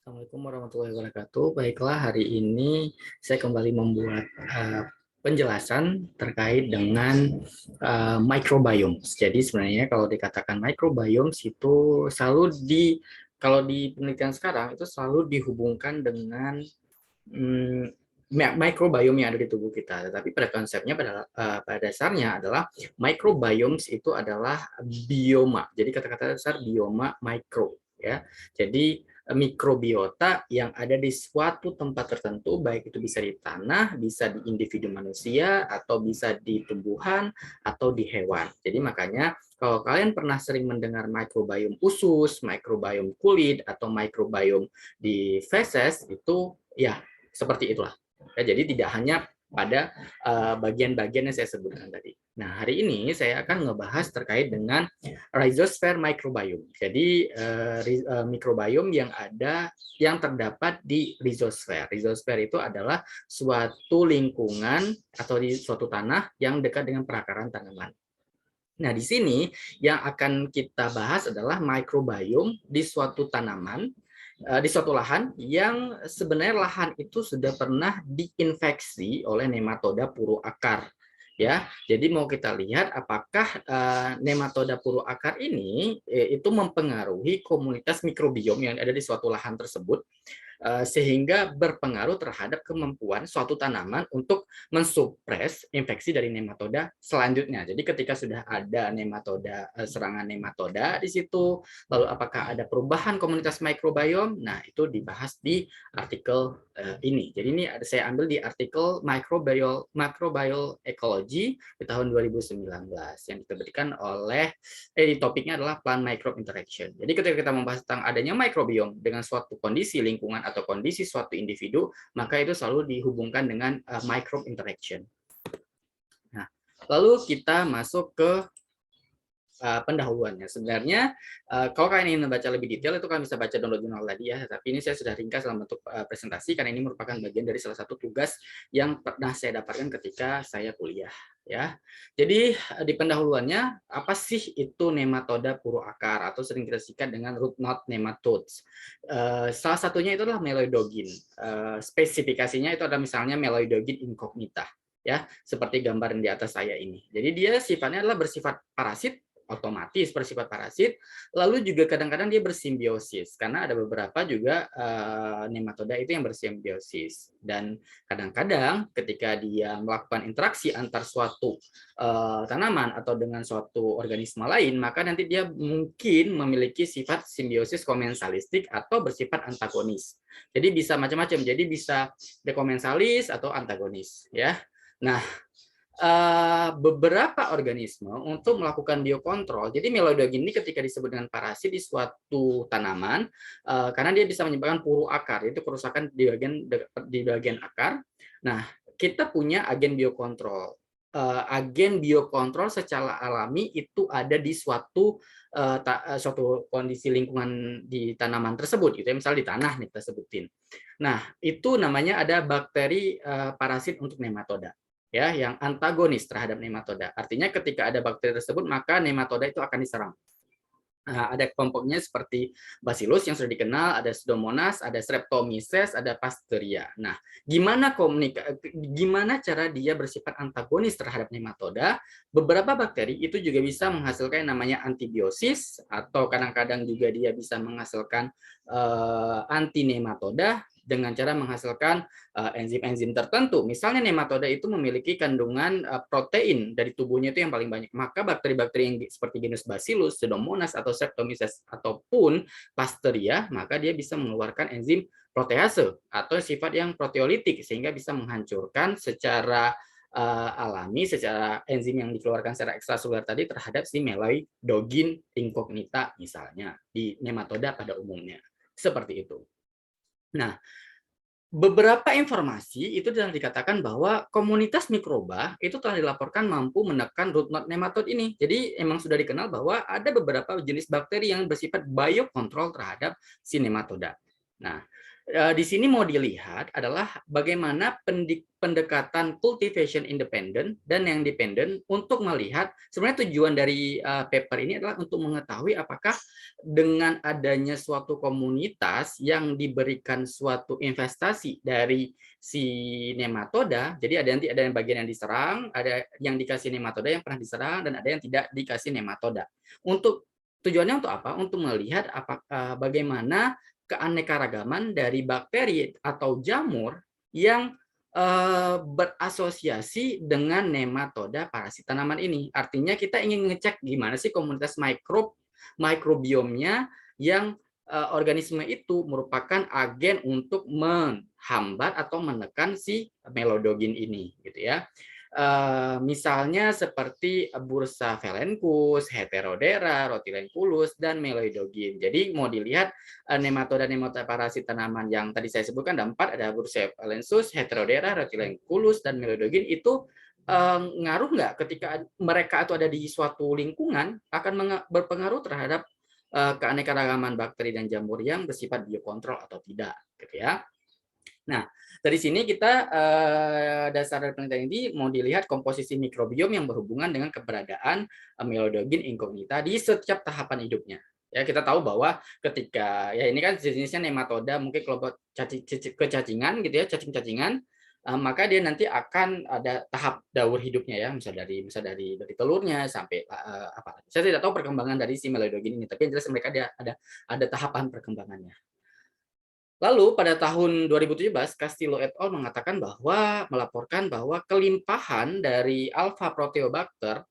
Assalamualaikum warahmatullahi wabarakatuh. Baiklah, hari ini saya kembali membuat penjelasan terkait dengan microbiomes. Jadi sebenarnya kalau dikatakan microbiomes itu kalau di penelitian sekarang itu selalu dihubungkan dengan mm, microbiome yang ada di tubuh kita. Tetapi pada konsepnya pada dasarnya adalah microbiomes itu adalah bioma. Jadi kata-kata dasar bioma micro ya. Jadi mikrobiota yang ada di suatu tempat tertentu, baik itu bisa di tanah, bisa di individu manusia, atau bisa di tumbuhan, atau di hewan. Jadi makanya kalau kalian pernah sering mendengar microbiome usus, microbiome kulit, atau microbiome di feses, itu ya seperti itulah. Ya, jadi tidak hanya pada bagian-bagian yang saya sebutkan tadi. Nah, hari ini saya akan ngebahas terkait dengan rhizosphere microbiome. Jadi mikrobiome yang terdapat di rhizosphere. Rhizosphere itu adalah suatu lingkungan atau di suatu tanah yang dekat dengan perakaran tanaman. Nah, di sini yang akan kita bahas adalah microbiome di suatu tanaman, di suatu lahan yang sebenarnya lahan itu sudah pernah diinfeksi oleh nematoda puru akar. Ya, jadi mau kita lihat apakah nematoda puru akar ini itu mempengaruhi komunitas mikrobiom yang ada di suatu lahan tersebut sehingga berpengaruh terhadap kemampuan suatu tanaman untuk mensupres infeksi dari nematoda selanjutnya. Jadi ketika sudah ada serangan nematoda di situ, lalu apakah ada perubahan komunitas mikrobiom? Nah, itu dibahas di artikel ini. Jadi ini saya ambil di artikel Microbial Ecology di tahun 2019 yang diterbitkan oleh di topiknya adalah plant microbe interaction. Jadi ketika kita membahas tentang adanya microbiome dengan suatu kondisi lingkungan atau kondisi suatu individu, maka itu selalu dihubungkan dengan microbe interaction. Nah, lalu kita masuk ke pendahuluannya. Sebenarnya kalau kalian ingin membaca lebih detail itu kalian bisa baca download jurnal tadi ya. Tapi ini saya sudah ringkas dalam bentuk presentasi karena ini merupakan bagian dari salah satu tugas yang pernah saya dapatkan ketika saya kuliah ya. Jadi di pendahuluannya apa sih itu nematoda puru akar atau sering kita singkat dengan root knot nematodes. Salah satunya itu adalah meloidogin. Spesifikasinya itu ada misalnya meloidogin incognita ya, seperti gambar di atas saya ini. Jadi dia sifatnya adalah bersifat parasit, otomatis bersifat parasit, lalu juga kadang-kadang dia bersimbiosis karena ada beberapa juga nematoda itu yang bersimbiosis, dan kadang-kadang ketika dia melakukan interaksi antar suatu tanaman atau dengan suatu organisme lain, maka nanti dia mungkin memiliki sifat simbiosis komensalistik atau bersifat antagonis. Jadi bisa macam-macam, jadi bisa dekomensalis atau antagonis ya. Nah, beberapa organisme untuk melakukan biokontrol. Jadi meloidogin ini ketika disebut dengan parasit di suatu tanaman, karena dia bisa menyebabkan puru akar, itu kerusakan di bagian akar. Nah, kita punya agen biokontrol. Agen biokontrol secara alami itu ada di suatu kondisi lingkungan di tanaman tersebut, gitu ya, misalnya di tanah nih kita sebutin. Nah, itu namanya ada bakteri parasit untuk nematoda ya, yang antagonis terhadap nematoda. Artinya ketika ada bakteri tersebut maka nematoda itu akan diserang. Nah, ada kelompoknya seperti Bacillus yang sudah dikenal, ada Pseudomonas, ada Streptomyces, ada Pasteuria. Nah, gimana cara dia bersifat antagonis terhadap nematoda? Beberapa bakteri itu juga bisa menghasilkan yang namanya antibiosis, atau kadang-kadang juga dia bisa menghasilkan anti nematoda dengan cara menghasilkan enzim-enzim tertentu. Misalnya nematoda itu memiliki kandungan protein dari tubuhnya itu yang paling banyak. Maka bakteri-bakteri yang seperti genus Bacillus, Pseudomonas atau Streptomyces ataupun Pasteuria, maka dia bisa mengeluarkan enzim protease atau sifat yang proteolitik sehingga bisa menghancurkan secara alami, secara enzim yang dikeluarkan secara ekstraseluler tadi terhadap si meloidogin incognita misalnya di nematoda pada umumnya. Seperti itu. Nah, beberapa informasi itu telah dikatakan bahwa komunitas mikroba itu telah dilaporkan mampu menekan root knot nematode ini. Jadi emang sudah dikenal bahwa ada beberapa jenis bakteri yang bersifat biokontrol terhadap si nematoda. Nah, Di sini mau dilihat adalah bagaimana pendekatan cultivation independent dan yang dependent untuk melihat sebenarnya tujuan dari paper ini adalah untuk mengetahui apakah dengan adanya suatu komunitas yang diberikan suatu investasi dari si nematoda, jadi ada yang bagian yang diserang, ada yang dikasih nematoda yang pernah diserang, dan ada yang tidak dikasih nematoda. Tujuannya untuk apa? Untuk melihat bagaimana keanekaragaman dari bakteri atau jamur yang berasosiasi dengan nematoda parasit tanaman ini. Artinya kita ingin ngecek gimana sih komunitas mikrobiomnya yang organisme itu merupakan agen untuk menghambat atau menekan si melodogin ini, gitu ya. Misalnya seperti Bursa Phalencus, Heterodera, Rhotilenculus, dan Meloidogin. Jadi mau dilihat nematoda parasit tanaman yang tadi saya sebutkan ada 4, ada Bursa Phalencus, Heterodera, Rhotilenculus, dan Meloidogin itu ngaruh nggak ketika mereka itu ada di suatu lingkungan akan berpengaruh terhadap keanekaragaman bakteri dan jamur yang bersifat biokontrol atau tidak, gitu ya. Nah, dari sini kita dasar dari penelitian ini mau dilihat komposisi mikrobiom yang berhubungan dengan keberadaan Melodogin incognita di setiap tahapan hidupnya. Ya, kita tahu bahwa ketika ya ini kan jenisnya nematoda, mungkin kelompok kecacingan gitu ya, cacing-cacingan, maka dia nanti akan ada tahap daur hidupnya ya, misal dari telurnya sampai apa. Saya tidak tahu perkembangan dari si Melodogin ini, tapi yang jelas mereka ada tahapan perkembangannya. Lalu pada tahun 2017, Castillo et al. Melaporkan bahwa kelimpahan dari Alpha Proteobacter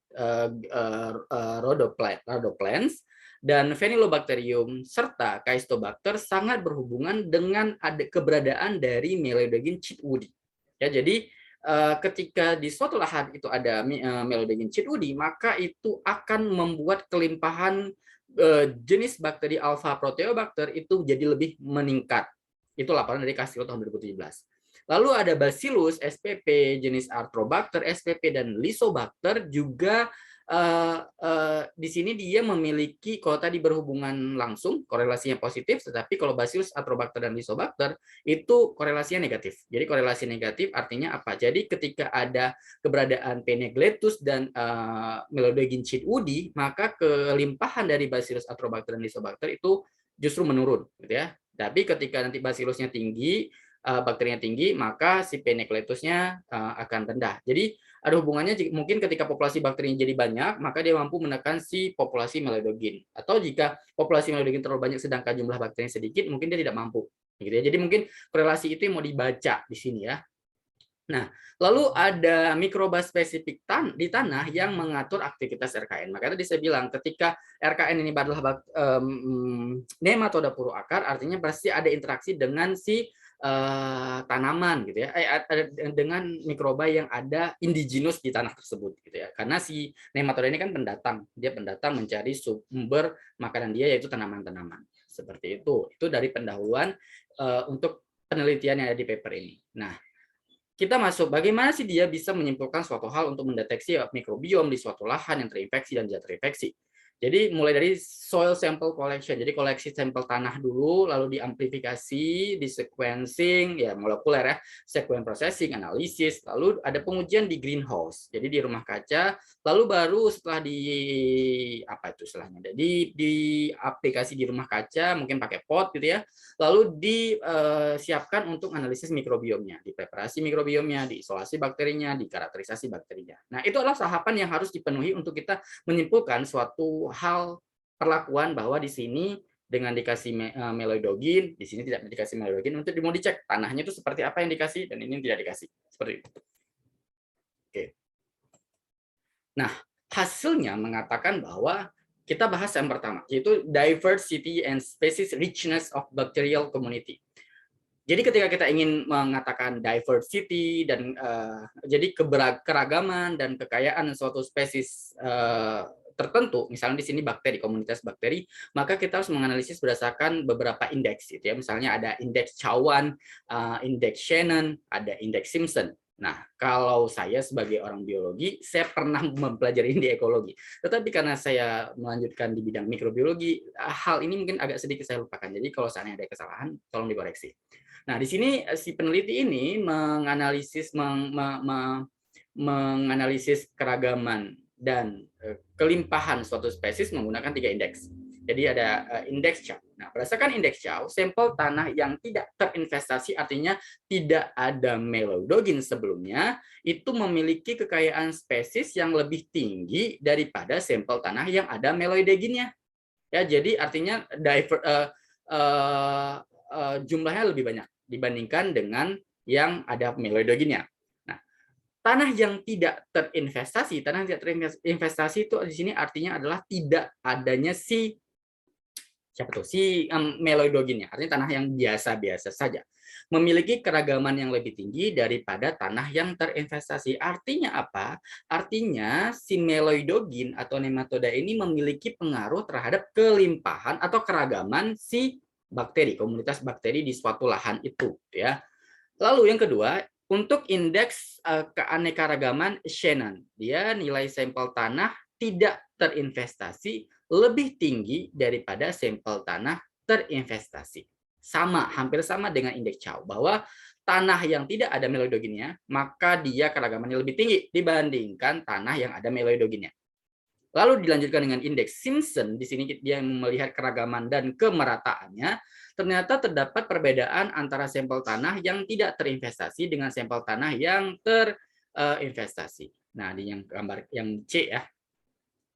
rhodoplans dan Phenylobacterium serta Caistobacter sangat berhubungan dengan keberadaan dari Melodogin chitwoodi. Ya, jadi ketika di suatu lahan itu ada Melodogin chitwoodi, maka itu akan membuat kelimpahan jenis bakteri Alpha Proteobacter itu jadi lebih meningkat. Itu laporan dari Castillo tahun 2017. Lalu ada Bacillus spp, jenis Arthrobacter spp, dan Lysobacter juga di sini dia memiliki, kalau tadi berhubungan langsung, korelasinya positif, tetapi kalau Bacillus, Arthrobacter, dan Lysobacter itu korelasinya negatif. Jadi korelasi negatif artinya apa? Jadi ketika ada keberadaan Penegletus dan Melodogin chitwoodi, maka kelimpahan dari Bacillus, Arthrobacter, dan Lysobacter itu justru menurun, gitu ya. Tapi ketika nanti Bacillusnya tinggi, bakterinya tinggi, maka si Penegletusnya akan rendah. Jadi ada hubungannya mungkin ketika populasi bakterinya jadi banyak, maka dia mampu menekan si populasi Melodogin. Atau jika populasi Melodogin terlalu banyak sedangkan jumlah bakterinya sedikit, mungkin dia tidak mampu. Gitu ya. Jadi mungkin korelasi itu yang mau dibaca di sini ya. Nah, lalu ada mikroba spesifik di tanah yang mengatur aktivitas RKN. Makanya tadi saya bilang, ketika RKN ini adalah nematoda puru akar, artinya pasti ada interaksi dengan si tanaman gitu ya, dengan mikroba yang ada indigenous di tanah tersebut gitu ya. Karena si nematoda ini kan pendatang, dia pendatang mencari sumber makanan dia yaitu tanaman-tanaman. Seperti itu. Itu dari pendahuluan untuk penelitian yang ada di paper ini. Nah, kita masuk, bagaimana sih dia bisa menyimpulkan suatu hal untuk mendeteksi mikrobiom di suatu lahan yang terinfeksi dan tidak terinfeksi. Jadi mulai dari soil sample collection, jadi koleksi sampel tanah dulu, lalu diamplifikasi, di sequencing, ya molekuler ya, sequence processing, analisis, lalu ada pengujian di greenhouse, jadi di rumah kaca, lalu baru setelah di aplikasi di rumah kaca, mungkin pakai pot gitu ya, lalu disiapkan untuk analisis mikrobiomnya, di preparasi mikrobiomnya, di isolasi bakterinya, di karakterisasi bakterinya. Nah, itu adalah tahapan yang harus dipenuhi untuk kita menyimpulkan suatu hal perlakuan bahwa di sini dengan dikasih Melodogin, di sini tidak dikasih Melodogin, untuk mau dicek tanahnya itu seperti apa yang dikasih dan ini tidak dikasih. Seperti itu. Oke. Nah, hasilnya mengatakan bahwa kita bahas yang pertama, yaitu diversity and species richness of bacterial community. Jadi ketika kita ingin mengatakan diversity dan jadi keragaman dan kekayaan suatu spesies tertentu, misalnya di sini bakteri, komunitas bakteri, maka kita harus menganalisis berdasarkan beberapa indeks, gitu ya. Misalnya ada indeks Cowan, indeks Shannon, ada indeks Simpson. Nah, kalau saya sebagai orang biologi, saya pernah mempelajari di ekologi. Tetapi karena saya melanjutkan di bidang mikrobiologi, hal ini mungkin agak sedikit saya lupakan. Jadi kalau seandainya ada kesalahan, tolong dikoreksi. Nah, di sini si peneliti ini menganalisis keragaman dan kelimpahan suatu spesies menggunakan 3 indeks. Jadi ada indeks Chow. Nah, berdasarkan indeks Chow, sampel tanah yang tidak terinvestasi artinya tidak ada melodogin sebelumnya itu memiliki kekayaan spesies yang lebih tinggi daripada sampel tanah yang ada meloidoginnya. Ya, jadi artinya jumlahnya lebih banyak dibandingkan dengan yang ada meloidoginnya. Nah, tanah yang tidak terinvestasi itu di sini artinya adalah tidak adanya si meloidoginnya, artinya tanah yang biasa-biasa saja, memiliki keragaman yang lebih tinggi daripada tanah yang terinvestasi. Artinya apa? Artinya si meloidogin atau nematoda ini memiliki pengaruh terhadap kelimpahan atau keragaman si bakteri, komunitas bakteri di suatu lahan itu, ya. Lalu yang kedua, untuk indeks keanekaragaman Shannon, dia nilai sampel tanah tidak terinvestasi lebih tinggi daripada sampel tanah terinvestasi. Sama, hampir sama dengan indeks Chow, bahwa tanah yang tidak ada meloidoginnya, maka dia keragamannya lebih tinggi dibandingkan tanah yang ada meloidoginnya. Lalu dilanjutkan dengan indeks Simpson, di sini dia melihat keragaman dan kemerataannya, ternyata terdapat perbedaan antara sampel tanah yang tidak terinvestasi dengan sampel tanah yang terinvestasi. Nah, di yang gambar yang C ya.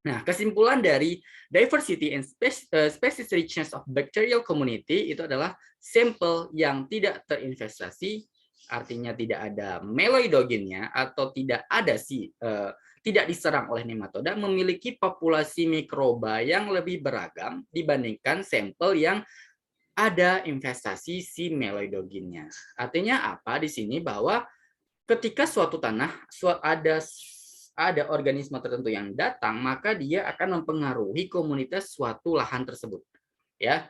Nah, kesimpulan dari diversity and species richness of bacterial community itu adalah sampel yang tidak terinvestasi, artinya tidak ada meloidogennya atau tidak ada tidak diserang oleh nematoda, memiliki populasi mikroba yang lebih beragam dibandingkan sampel yang ada investasi si meloidogennya. Artinya apa di sini? Bahwa ketika suatu tanah ada organisme tertentu yang datang, maka dia akan mempengaruhi komunitas suatu lahan tersebut. Ya,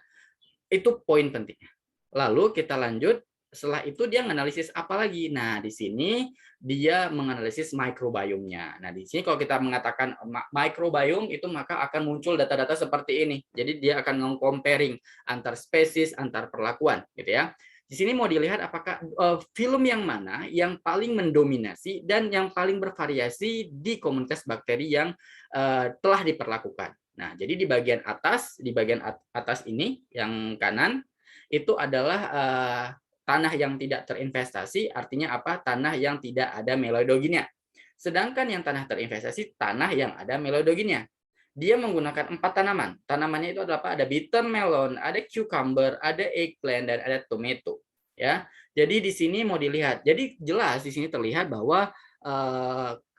itu poin pentingnya. Lalu kita lanjut. Setelah itu dia menganalisis apa lagi? Nah, di sini dia menganalisis microbiome-nya. Nah, di sini kalau kita mengatakan microbiome itu maka akan muncul data-data seperti ini. Jadi dia akan comparing antar spesies, antar perlakuan, gitu ya. Di sini mau dilihat apakah film yang mana yang paling mendominasi dan yang paling bervariasi di komunitas bakteri yang telah diperlakukan. Nah, jadi di bagian atas ini yang kanan itu adalah tanah yang tidak terinvestasi, artinya apa? Tanah yang tidak ada meloidoginnya. Sedangkan yang tanah terinvestasi, tanah yang ada meloidoginnya. Dia menggunakan 4 tanaman. Tanamannya itu adalah apa? Ada bitter melon, ada cucumber, ada eggplant, dan ada tomato. Ya, jadi di sini mau dilihat. Jadi jelas di sini terlihat bahwa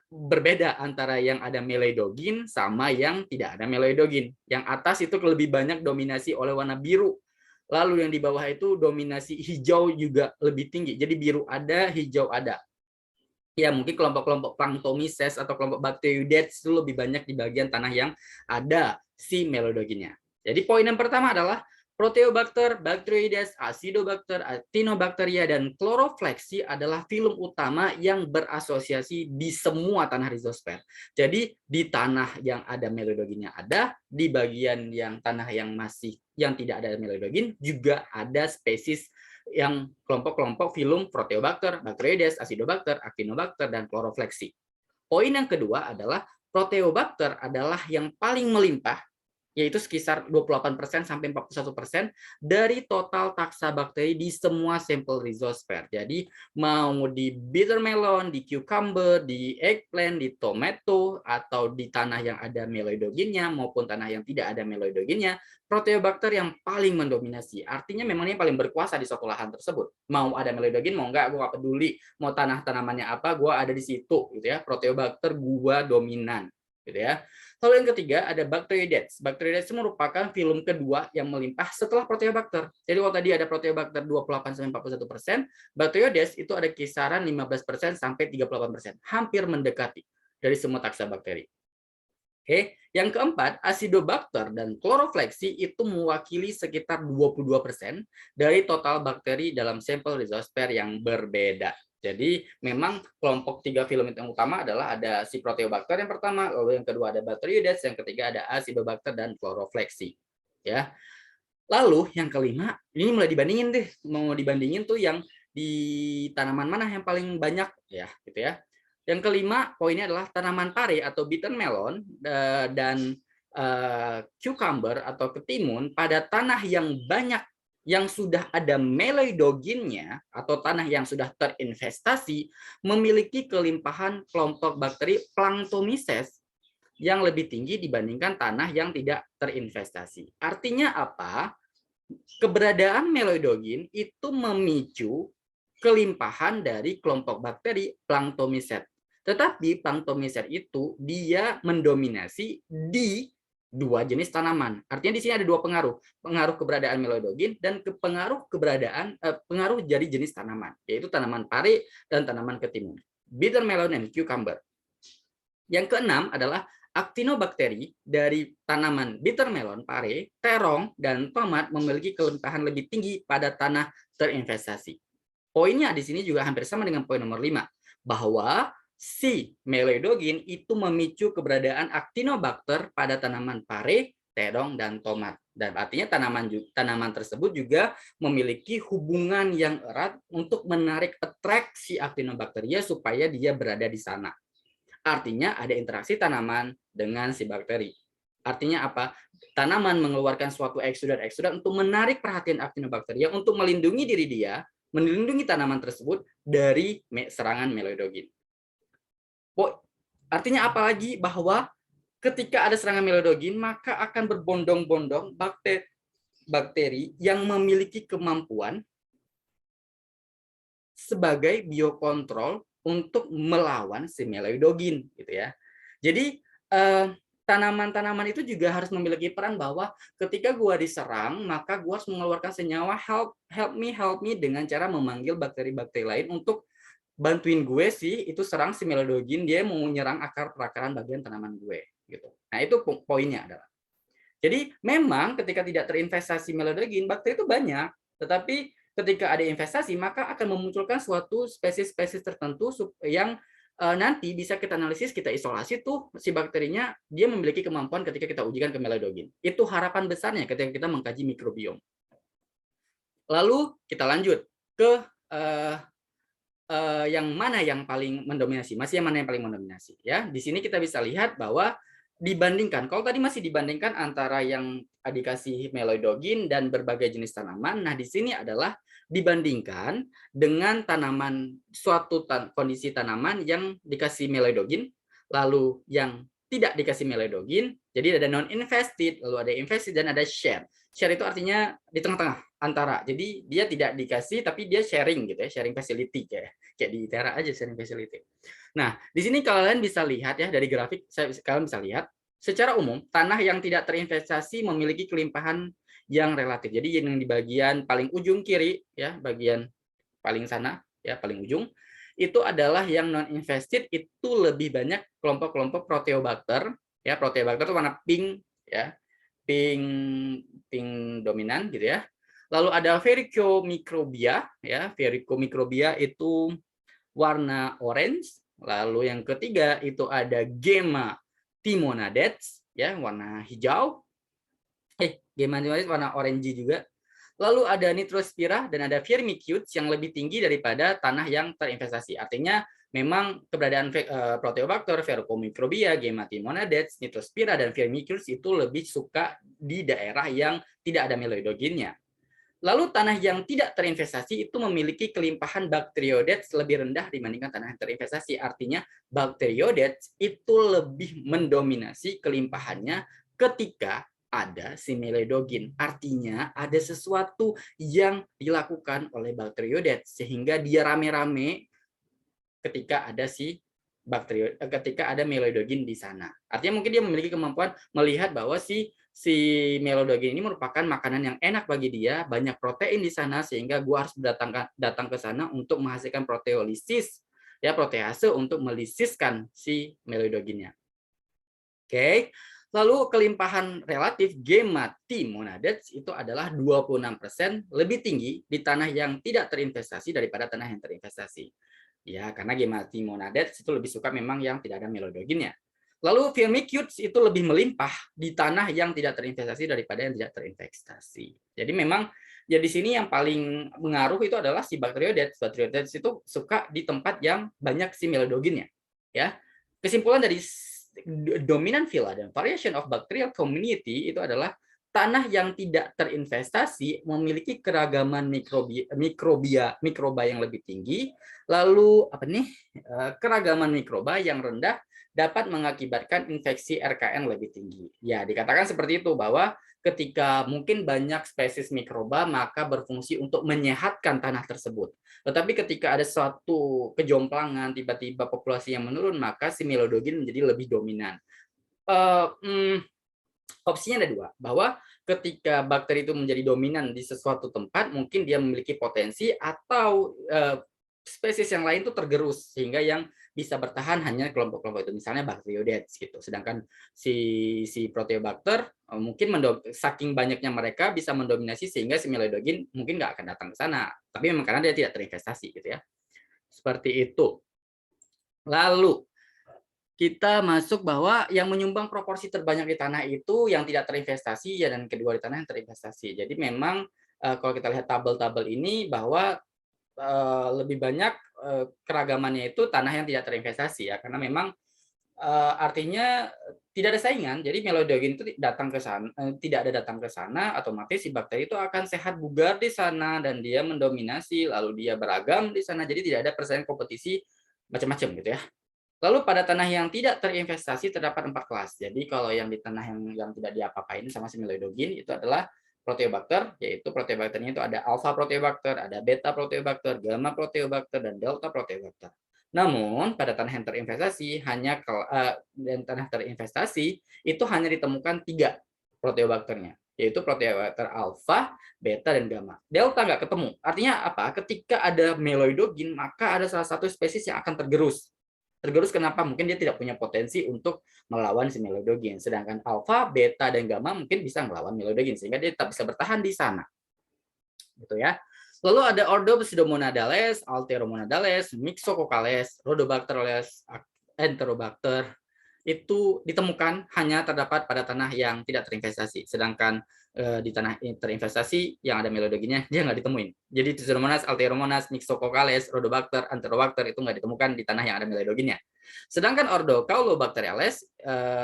berbeda antara yang ada meloidogin sama yang tidak ada meloidogin. Yang atas itu lebih banyak dominasi oleh warna biru. Lalu yang di bawah itu dominasi hijau juga lebih tinggi. Jadi biru ada, hijau ada. Ya mungkin kelompok-kelompok Planktomices atau kelompok Bacteroidetes itu lebih banyak di bagian tanah yang ada si meloidoginnya. Jadi poin yang pertama adalah Proteobacter, Bacteroides, Acidobacter, Actinobacteria, dan Chloroflexi adalah filum utama yang berasosiasi di semua tanah rhizosfer. Jadi di tanah yang ada meloidoginnya ada, di bagian yang tanah yang tidak ada meloidogin juga ada spesies yang kelompok-kelompok filum Proteobacter, Bacteroides, Acidobacter, Actinobacter, dan Chloroflexi. Poin yang kedua adalah Proteobacter adalah yang paling melimpah, yaitu sekitar 28% sampai 41% dari total taksa bakteri di semua sampel rhizosfer. Jadi mau di bitter melon, di cucumber, di eggplant, di tomato, atau di tanah yang ada meloidoginnya maupun tanah yang tidak ada meloidoginnya, Proteobacter yang paling mendominasi. Artinya memang ini paling berkuasa di suatu lahan tersebut. Mau ada meloidogin, mau enggak, gue nggak peduli. Mau tanah tanamannya apa, gue ada di situ, gitu ya. Proteobacter gue dominan, gitu ya. Lalu yang ketiga ada Bacteroidetes. Bacteroidetes itu merupakan filum kedua yang melimpah setelah Proteobacter. Jadi kalau tadi ada Proteobacter 28-41%, Bacteroidetes itu ada kisaran 15% sampai 38%, hampir mendekati dari semua taksa bakteri. Oke, yang keempat, Acidobacter dan Chloroflexi itu mewakili sekitar 22% dari total bakteri dalam sampel rhizosfer yang berbeda. Jadi memang kelompok 3 filament yang utama adalah ada si Proteobacter yang pertama, lalu yang kedua ada Bacteroidetes, yang ketiga ada Acidobacter dan Chloroflexi. Ya. Lalu yang kelima, ini mulai dibandingin deh, mau dibandingin tuh yang di tanaman mana yang paling banyak ya, gitu ya. Yang kelima poinnya adalah tanaman pare atau bitter melon dan cucumber atau ketimun pada tanah yang banyak yang sudah ada meledoginnya atau tanah yang sudah terinvestasi memiliki kelimpahan kelompok bakteri Planktomyces yang lebih tinggi dibandingkan tanah yang tidak terinvestasi. Artinya apa? Keberadaan meloidogin itu memicu kelimpahan dari kelompok bakteri Planktomyces. Tetapi Planktomyces itu dia mendominasi di dua jenis tanaman. Artinya di sini ada dua pengaruh, pengaruh keberadaan meloidogin dan pengaruh dari jenis tanaman, yaitu tanaman pare dan tanaman ketimun, bitter melon dan cucumber. Yang keenam adalah actinobakteri dari tanaman bitter melon, pare, terong, dan tomat memiliki kelimpahan lebih tinggi pada tanah terinvestasi. Poinnya di sini juga hampir sama dengan poin nomor 5, bahwa si meloidogin itu memicu keberadaan actinobacter pada tanaman pare, terong, dan tomat. Dan artinya tanaman tersebut juga memiliki hubungan yang erat untuk menarik atraksi actinobacteria supaya dia berada di sana. Artinya ada interaksi tanaman dengan si bakteri. Artinya apa? Tanaman mengeluarkan suatu eksudat untuk menarik perhatian actinobacteria untuk melindungi diri dia, melindungi tanaman tersebut dari serangan meloidogin. Artinya apa lagi? Bahwa ketika ada serangan meloidogin, maka akan berbondong-bondong bakteri yang memiliki kemampuan sebagai biokontrol untuk melawan si meloidogin, gitu ya. Jadi tanaman-tanaman itu juga harus memiliki peran bahwa ketika gua diserang, maka gua harus mengeluarkan senyawa help me dengan cara memanggil bakteri-bakteri lain untuk bantuin gue sih itu serang si meloidogin, dia mau menyerang akar-perakaran bagian tanaman gue, gitu. Nah, itu poinnya adalah. Jadi memang ketika tidak terinvestasi meloidogin, bakteri itu banyak, tetapi ketika ada investasi maka akan memunculkan suatu spesies-spesies tertentu yang nanti bisa kita analisis, kita isolasi tuh si bakterinya, dia memiliki kemampuan ketika kita ujikan ke meloidogin. Itu harapan besarnya ketika kita mengkaji mikrobiom. Lalu kita lanjut ke yang mana yang paling mendominasi, masih yang mana yang paling mendominasi ya. Di sini kita bisa lihat bahwa dibandingkan, kalau tadi masih dibandingkan antara yang dikasih meloidogin dan berbagai jenis tanaman, nah di sini adalah dibandingkan dengan tanaman, suatu kondisi tanaman yang dikasih meloidogin, lalu yang tidak dikasih meloidogin, jadi ada non-infested, lalu ada infested, dan ada share. Share itu artinya di tengah-tengah antara, jadi dia tidak dikasih tapi dia sharing gitu ya, sharing facility kayak di Tera aja sharing facility. Nah, di sini kalian bisa lihat ya dari grafik, kalian bisa lihat secara umum tanah yang tidak terinvestasi memiliki kelimpahan yang relatif. Jadi yang di bagian paling ujung kiri ya, bagian paling sana ya, paling ujung itu adalah yang non invested, itu lebih banyak kelompok-kelompok proteobacter ya. Proteobacter itu warna pink ya, pink dominan gitu ya. Lalu ada Vericomicrobia ya, Vericomicrobia itu warna orange. Lalu yang ketiga itu ada Gemma timonadets ya, warna hijau. Gemma timonadets warna orange juga. Lalu ada Nitrospira dan ada Firmicutes yang lebih tinggi daripada tanah yang terinvestasi. Artinya memang keberadaan Proteobacter, Vericomicrobia, Gemma timonadets, Nitrospira, dan Firmicutes itu lebih suka di daerah yang tidak ada meloidoginnya. Lalu tanah yang tidak terinvestasi itu memiliki kelimpahan Bacteroidetes lebih rendah dibandingkan tanah yang terinvestasi. Artinya Bacteroidetes itu lebih mendominasi kelimpahannya ketika ada si meloidogin. Artinya ada sesuatu yang dilakukan oleh Bacteroidetes sehingga dia rame-rame ketika ada si ketika ada meloidogin di sana. Artinya mungkin dia memiliki kemampuan melihat bahwa si meloidogin ini merupakan makanan yang enak bagi dia, banyak protein di sana sehingga gua harus datang ke sana untuk menghasilkan proteolisis ya, protease untuk melisiskan si meloidoginnya. Oke. Lalu kelimpahan relatif Gemma timonadets itu adalah 26% lebih tinggi di tanah yang tidak terinvestasi daripada tanah yang terinvestasi. Ya, karena Gemma timonadets itu lebih suka memang yang tidak ada meloidoginnya. Lalu Firmicutes itu lebih melimpah di tanah yang tidak terinvestasi daripada yang tidak terinvestasi. Jadi memang ya di sini yang paling mengaruh itu adalah si Bacteroidetes. Bacteroidetes itu suka di tempat yang banyak si melodoginnya. Ya, kesimpulan dari dominant phyla dan variation of bacterial community itu adalah tanah yang tidak terinvestasi memiliki keragaman mikroba yang lebih tinggi, lalu keragaman mikroba yang rendah dapat mengakibatkan infeksi RKN lebih tinggi. Ya, dikatakan seperti itu bahwa ketika mungkin banyak spesies mikroba maka berfungsi untuk menyehatkan tanah tersebut. Tetapi ketika ada suatu kejomplangan, tiba-tiba populasi yang menurun, maka si melodogin menjadi lebih dominan. Opsinya ada dua, bahwa ketika bakteri itu menjadi dominan di sesuatu tempat, mungkin dia memiliki potensi atau spesies yang lain itu tergerus sehingga yang bisa bertahan hanya kelompok-kelompok itu, misalnya Bacteroidetes gitu. Sedangkan si Proteobacter mungkin saking banyaknya mereka bisa mendominasi sehingga si Melodogin mungkin nggak akan datang ke sana. Tapi memang karena dia tidak terinvestasi gitu ya. Seperti itu. Lalu kita masuk bahwa yang menyumbang proporsi terbanyak di tanah itu yang tidak terinvestasi ya, dan kedua di tanah yang terinvestasi. Jadi memang kalau kita lihat tabel-tabel ini bahwa lebih banyak keragamannya itu tanah yang tidak terinvestasi ya, karena memang artinya tidak ada saingan. Jadi melodogin itu datang ke sana, tidak ada datang ke sana, otomatis si bakteri itu akan sehat bugar di sana dan dia mendominasi, lalu dia beragam di sana. Jadi tidak ada persaingan kompetisi macam-macam gitu ya. Lalu pada tanah yang tidak terinvestasi terdapat 4 kelas. Jadi kalau yang di tanah yang tidak diapa-apain sama si melodogin itu adalah Proteobacter, yaitu Proteobacternya itu ada alpha Proteobacter, ada beta Proteobacter, gamma Proteobacter, dan delta Proteobacter. Namun pada tanah yang terinvestasi dan tanah terinvestasi itu hanya ditemukan 3 Proteobacternya, yaitu Proteobacter alpha, beta, dan gamma. Delta nggak ketemu. Artinya apa? Ketika ada meloidogin maka ada salah satu spesies yang akan tergerus. Tergerus kenapa? Mungkin dia tidak punya potensi untuk melawan si melodogin. Sedangkan alfa, beta, dan gamma mungkin bisa melawan melodogin sehingga dia tetap bisa bertahan di sana. Gitu ya. Lalu ada ordo Pseudomonadales, Alteromonadales, Myxococcales, Rhodobacterales, Enterobacter. Itu ditemukan hanya terdapat pada tanah yang tidak terinvestasi. Sedangkan di tanah terinvestasi yang ada melodoginnya dia nggak ditemuin. Jadi Pseudomonas, Alteromonas, Myxococcales, Rhodobacter, Enterobacter itu nggak ditemukan di tanah yang ada melodoginnya. Sedangkan ordo Caulobacteriales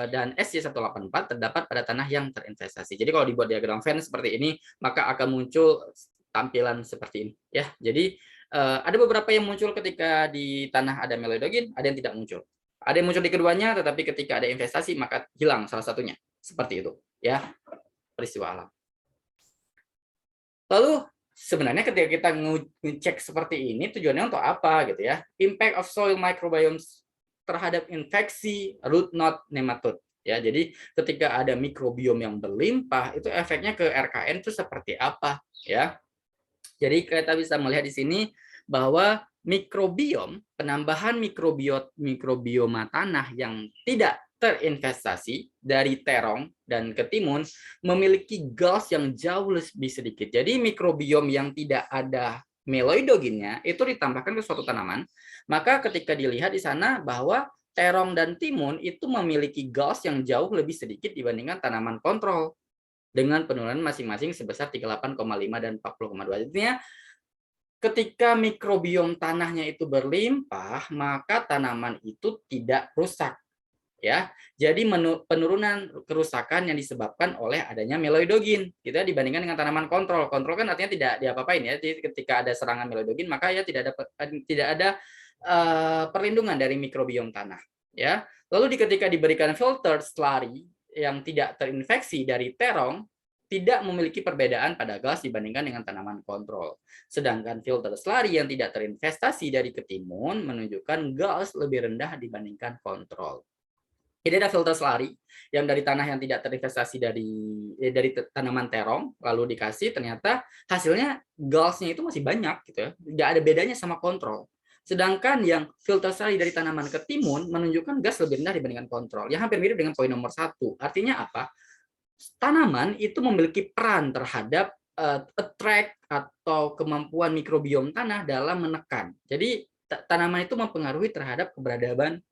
dan SC184 terdapat pada tanah yang terinvestasi. Jadi kalau dibuat diagram Venn seperti ini, maka akan muncul tampilan seperti ini ya. Jadi ada beberapa yang muncul ketika di tanah ada melodogin, ada yang tidak muncul. Ada yang muncul di keduanya, tetapi ketika ada investasi maka hilang salah satunya. Seperti itu ya, peristiwa alam. Lalu sebenarnya ketika kita ngecek seperti ini tujuannya untuk apa gitu ya? Impact of soil microbiomes terhadap infeksi root knot nematode. Ya, jadi ketika ada mikrobiom yang berlimpah, itu efeknya ke RKN itu seperti apa ya? Jadi kita bisa melihat di sini bahwa mikrobiom, penambahan mikrobioma tanah yang tidak terinvestasi dari terong dan ketimun memiliki gas yang jauh lebih sedikit. Jadi mikrobiom yang tidak ada meloidoginnya itu ditambahkan ke suatu tanaman, maka ketika dilihat di sana bahwa terong dan timun itu memiliki gas yang jauh lebih sedikit dibandingkan tanaman kontrol dengan penurunan masing-masing sebesar 38,5 dan 40,2. Artinya ketika mikrobiom tanahnya itu berlimpah, maka tanaman itu tidak rusak. Ya, jadi penurunan kerusakan yang disebabkan oleh adanya meloidogin gitu ya, dibandingkan dengan tanaman kontrol. Kontrol kan artinya tidak diapa-apain ya. Jadi ketika ada serangan meloidogin maka ya tidak ada perlindungan dari mikrobiom tanah ya. Lalu ketika diberikan filter slurry yang tidak terinfeksi dari terong, tidak memiliki perbedaan pada gas dibandingkan dengan tanaman kontrol. Sedangkan filter slurry yang tidak terinvestasi dari ketimun menunjukkan gas lebih rendah dibandingkan kontrol. Jadi ada filter slurry yang dari tanah yang tidak terinvestasi dari tanaman terong, lalu dikasih ternyata hasilnya gasnya itu masih banyak gitu ya, tidak ada bedanya sama kontrol. Sedangkan yang filter slurry dari tanaman ketimun menunjukkan gas lebih rendah dibandingkan kontrol, yang hampir mirip dengan poin nomor 1. Artinya apa? Tanaman itu memiliki peran terhadap attract atau kemampuan mikrobiom tanah dalam menekan. Jadi tanaman itu mempengaruhi terhadap keberadaan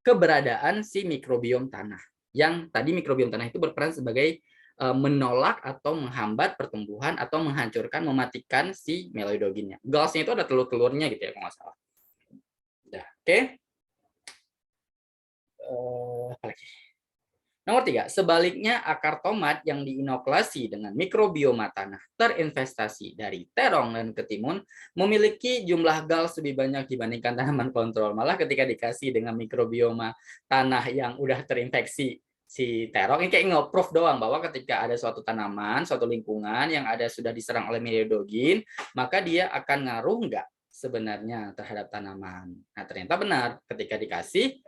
keberadaan si mikrobiom tanah. Yang tadi mikrobiom tanah itu berperan sebagai menolak atau menghambat pertumbuhan atau menghancurkan, mematikan si meloidoginnya. Gallsnya itu ada telur-telurnya gitu ya kalau nggak salah. Oke. Apalagi? Nomor 3, sebaliknya akar tomat yang diinokulasi dengan mikrobioma tanah terinvestasi dari terong dan ketimun memiliki jumlah gals lebih banyak dibandingkan tanaman kontrol. Malah ketika dikasih dengan mikrobioma tanah yang udah terinfeksi si terong, ini kayak nge-proof doang bahwa ketika ada suatu tanaman, suatu lingkungan yang ada sudah diserang oleh meloidogin, maka dia akan ngaruh nggak sebenarnya terhadap tanaman. Nah, ternyata benar ketika dikasih,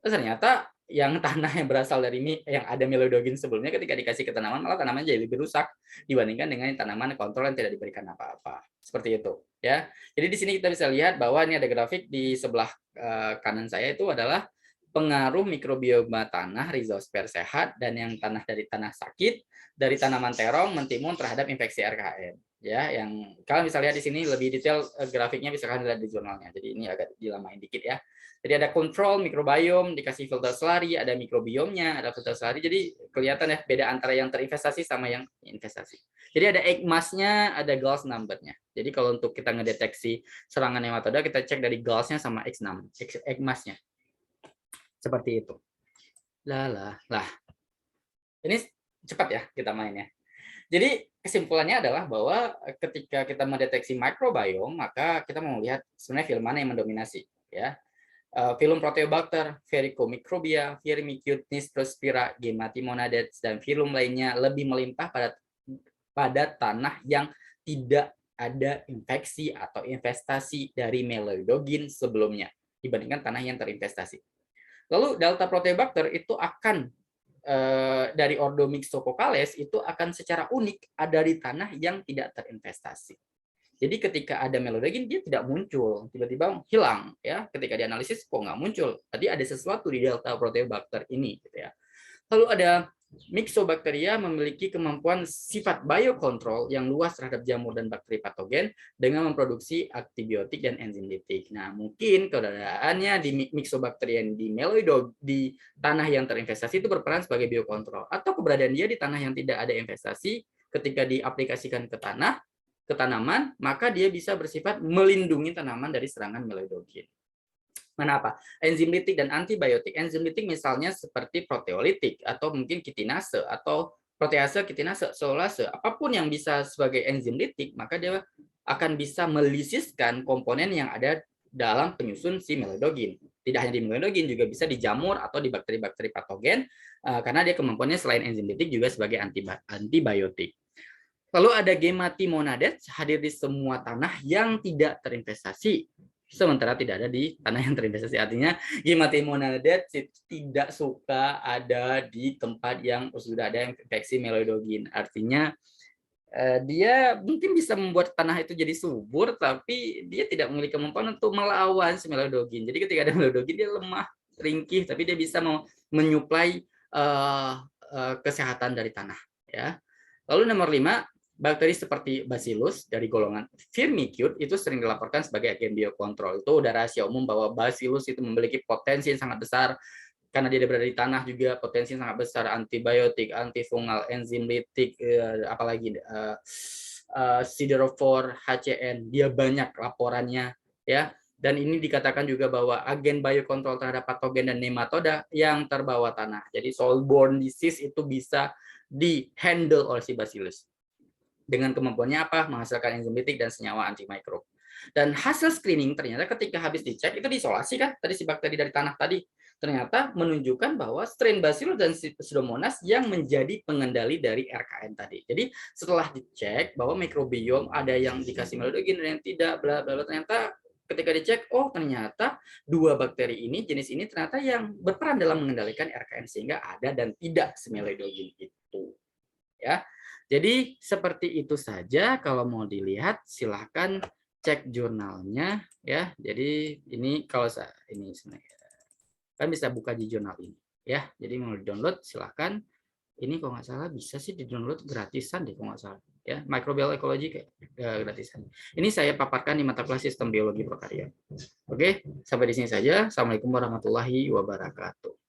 ternyata yang tanah yang berasal dari yang ada meloidogin sebelumnya ketika dikasih ke tanaman malah tanaman jadi lebih rusak dibandingkan dengan tanaman kontrol yang tidak diberikan apa-apa. Seperti itu ya. Jadi di sini kita bisa lihat bahwa ini ada grafik di sebelah kanan saya itu adalah pengaruh mikrobioma tanah rhizosfer sehat dan yang tanah dari tanah sakit dari tanaman terong mentimun terhadap infeksi RKN. Ya, yang kalian bisa lihat di sini lebih detail grafiknya bisa kalian lihat di jurnalnya. Jadi ini agak dilamain dikit ya. Jadi ada kontrol mikrobiom, dikasih filter selari, ada mikrobiomnya, ada filter selari. Jadi kelihatan ya beda antara yang terinvestasi sama yang investasi. Jadi ada egg mass-nya, ada Gauss number-nya. Jadi kalau untuk kita ngedeteksi serangan nematoda, kita cek dari Gauss-nya sama egg mass-nya. Seperti itu. Lah. Ini cepat ya kita mainnya. Jadi kesimpulannya adalah bahwa ketika kita mendeteksi microbiome, maka kita mau lihat sebenarnya film mana yang mendominasi, ya. Filum Proteobacter, Vericomicrobia, Firmicutes, Prospira, Gematimonades, dan filum lainnya lebih melimpah pada tanah yang tidak ada infeksi atau investasi dari meloidogin sebelumnya dibandingkan tanah yang terinvestasi. Lalu Delta Proteobacter itu akan dari ordo Myxococcales itu akan secara unik ada di tanah yang tidak terinvestasi. Jadi ketika ada meloidogin dia tidak muncul, tiba-tiba hilang ya. Ketika dianalisis kok nggak muncul. Tadi ada sesuatu di Delta Proteobacter ini gitu ya. Lalu ada Myxobacteria memiliki kemampuan sifat biokontrol yang luas terhadap jamur dan bakteri patogen dengan memproduksi antibiotik dan enzim litik. Nah, mungkin keberadaannya di Myxobacteria di meloidog di tanah yang terinvestasi itu berperan sebagai biokontrol, atau keberadaan dia di tanah yang tidak ada investasi ketika diaplikasikan ke tanaman, maka dia bisa bersifat melindungi tanaman dari serangan meloidogin. Kenapa? Enzim litik dan antibiotik. Enzim litik misalnya seperti proteolitik atau mungkin kitinase atau protease, kitinase, solase, apapun yang bisa sebagai enzim litik, maka dia akan bisa melisiskan komponen yang ada dalam penyusun si meloidogin. Tidak hanya di meloidogin, juga bisa di jamur atau di bakteri-bakteri patogen, karena dia kemampuannya selain enzim litik juga sebagai antibiotik. Lalu ada Gematimonades hadir di semua tanah yang tidak terinvestasi, sementara tidak ada di tanah yang terinvestasi. Artinya Gematimonades tidak suka ada di tempat yang sudah ada infeksi meloidogin. Artinya dia mungkin bisa membuat tanah itu jadi subur, tapi dia tidak memiliki kemampuan untuk melawan si meloidogin. Jadi ketika ada meloidogin dia lemah, ringkih, tapi dia bisa menyuplai kesehatan dari tanah. Ya. Lalu nomor 5, bakteri seperti Bacillus dari golongan Firmicutes itu sering dilaporkan sebagai agen biokontrol. Itu udah rahasia umum bahwa Bacillus itu memiliki potensi yang sangat besar karena dia berada di tanah, juga potensi yang sangat besar antibiotik, antifungal, enzim litik, apalagi siderophore, HCN, dia banyak laporannya ya. Dan ini dikatakan juga bahwa agen biokontrol terhadap patogen dan nematoda yang terbawa tanah. Jadi soil-borne disease itu bisa di-handle oleh si Bacillus. Dengan kemampuannya apa? Menghasilkan enzim litik dan senyawa antimikrob. Dan hasil screening ternyata ketika habis dicek itu diisolasi kan tadi si bakteri dari tanah tadi, ternyata menunjukkan bahwa strain Bacillus dan Pseudomonas yang menjadi pengendali dari RKN tadi. Jadi setelah dicek bahwa mikrobiom ada yang dikasih meloidogin dan yang tidak, bla bla bla, ternyata ketika dicek, oh ternyata dua bakteri ini, jenis ini ternyata yang berperan dalam mengendalikan RKN sehingga ada dan tidak si meloidogin itu. Ya. Jadi seperti itu saja. Kalau mau dilihat silahkan cek jurnalnya ya. Jadi ini kalau ini sebenarnya kan bisa buka di jurnal ini ya. Jadi mau download silahkan. Ini kalau nggak salah bisa sih di download gratisan deh kalau nggak salah. ya, microbial ekologi gratisan. Ini saya paparkan di mata kuliah sistem biologi Prokarya. Oke, sampai di sini saja. Assalamualaikum warahmatullahi wabarakatuh.